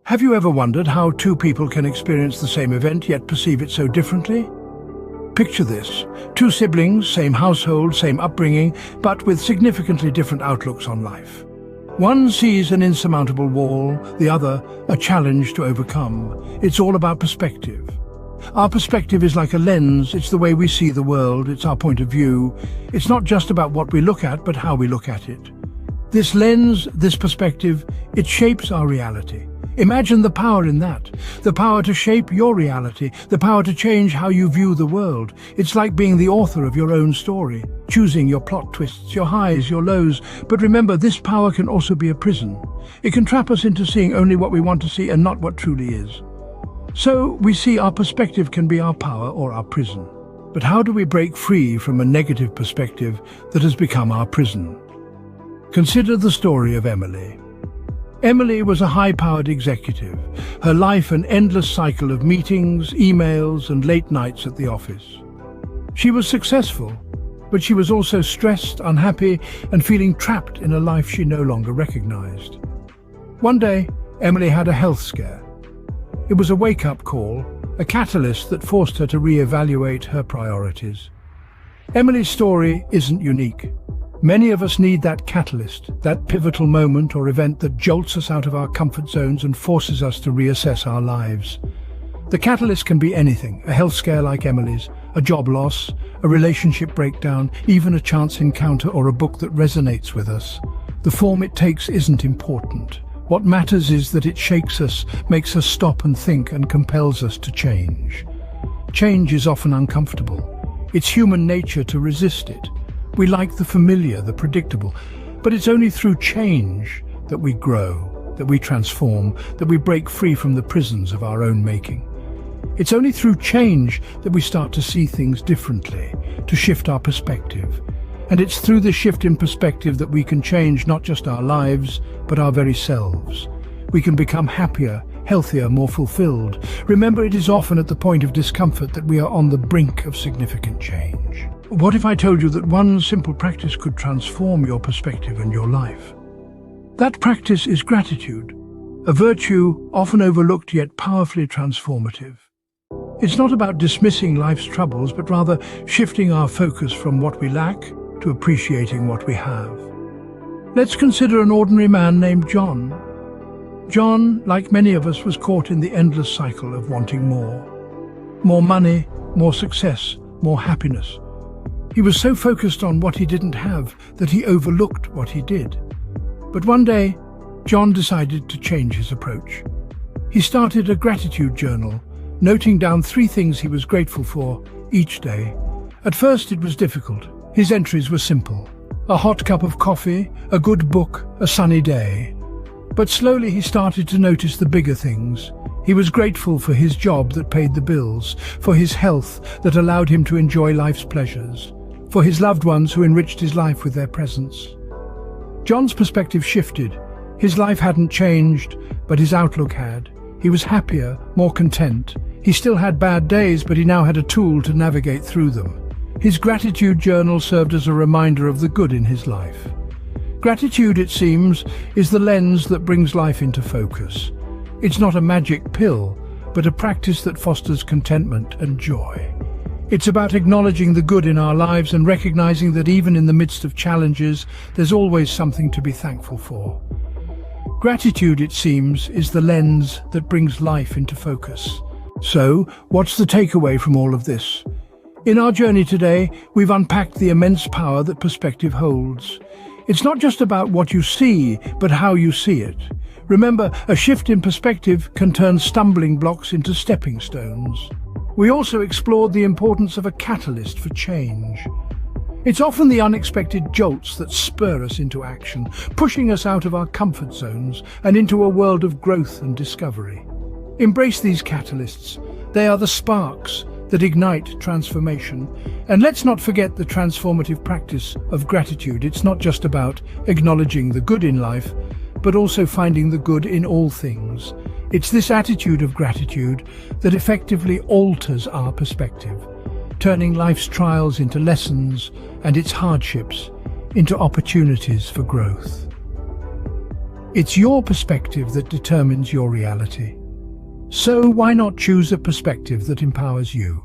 Have you ever wondered how two people can experience the same event yet perceive it so differently? Picture this: two siblings, same household, same upbringing, but with significantly different outlooks on life. One sees an insurmountable wall, the other a challenge to overcome. It's all about perspective. Our perspective is like a lens. It's the way we see the world, it's our point of view. It's not just about what we look at, but how we look at it. This lens, this perspective, it shapes our reality. Imagine the power in that. The power to shape your reality, the power to change how you view the world. It's like being the author of your own story, choosing your plot twists, your highs, your lows. But remember, this power can also be a prison. It can trap us into seeing only what we want to see and not what truly is. So we see our perspective can be our power or our prison. But how do we break free from a negative perspective that has become our prison? Consider the story of Emily. Emily was a high-powered executive, her life an endless cycle of meetings, emails, and late nights at the office. She was successful, but she was also stressed, unhappy, and feeling trapped in a life she no longer recognized. One day, Emily had a health scare. It was a wake-up call, a catalyst that forced her to re-evaluate her priorities. Emily's story isn't unique. Many of us need that catalyst, that pivotal moment or event that jolts us out of our comfort zones and forces us to reassess our lives. The catalyst can be anything: a health scare like Emily's, a job loss, a relationship breakdown, even a chance encounter or a book that resonates with us. The form it takes isn't important. What matters is that it shakes us, makes us stop and think, and compels us to change. Change is often uncomfortable. It's human nature to resist it. We like the familiar, the predictable, but it's only through change that we grow, that we transform, that we break free from the prisons of our own making. It's only through change that we start to see things differently, to shift our perspective. And it's through the shift in perspective that we can change not just our lives, but our very selves. We can become happier, healthier, more fulfilled. Remember, it is often at the point of discomfort that we are on the brink of significant change. What if I told you that one simple practice could transform your perspective and your life? That practice is gratitude, a virtue often overlooked yet powerfully transformative. It's not about dismissing life's troubles, but rather shifting our focus from what we lack to appreciating what we have. Let's consider an ordinary man named John. John, like many of us, was caught in the endless cycle of wanting more. More money, more success, more happiness. He was so focused on what he didn't have that he overlooked what he did. But one day, John decided to change his approach. He started a gratitude journal, noting down 3 things he was grateful for each day. At first it was difficult. His entries were simple: a hot cup of coffee, a good book, a sunny day. But slowly he started to notice the bigger things. He was grateful for his job that paid the bills, for his health that allowed him to enjoy life's pleasures, for his loved ones who enriched his life with their presence. John's perspective shifted. His life hadn't changed, but his outlook had. He was happier, more content. He still had bad days, but he now had a tool to navigate through them. His gratitude journal served as a reminder of the good in his life. Gratitude, it seems, is the lens that brings life into focus. It's not a magic pill, but a practice that fosters contentment and joy. It's about acknowledging the good in our lives and recognizing that even in the midst of challenges, there's always something to be thankful for. Gratitude, it seems, is the lens that brings life into focus. So, what's the takeaway from all of this? In our journey today, we've unpacked the immense power that perspective holds. It's not just about what you see, but how you see it. Remember, a shift in perspective can turn stumbling blocks into stepping stones. We also explored the importance of a catalyst for change. It's often the unexpected jolts that spur us into action, pushing us out of our comfort zones and into a world of growth and discovery. Embrace these catalysts. They are the sparks that ignite transformation. And let's not forget the transformative practice of gratitude. It's not just about acknowledging the good in life, but also finding the good in all things. It's this attitude of gratitude that effectively alters our perspective, turning life's trials into lessons and its hardships into opportunities for growth. It's your perspective that determines your reality. So why not choose a perspective that empowers you?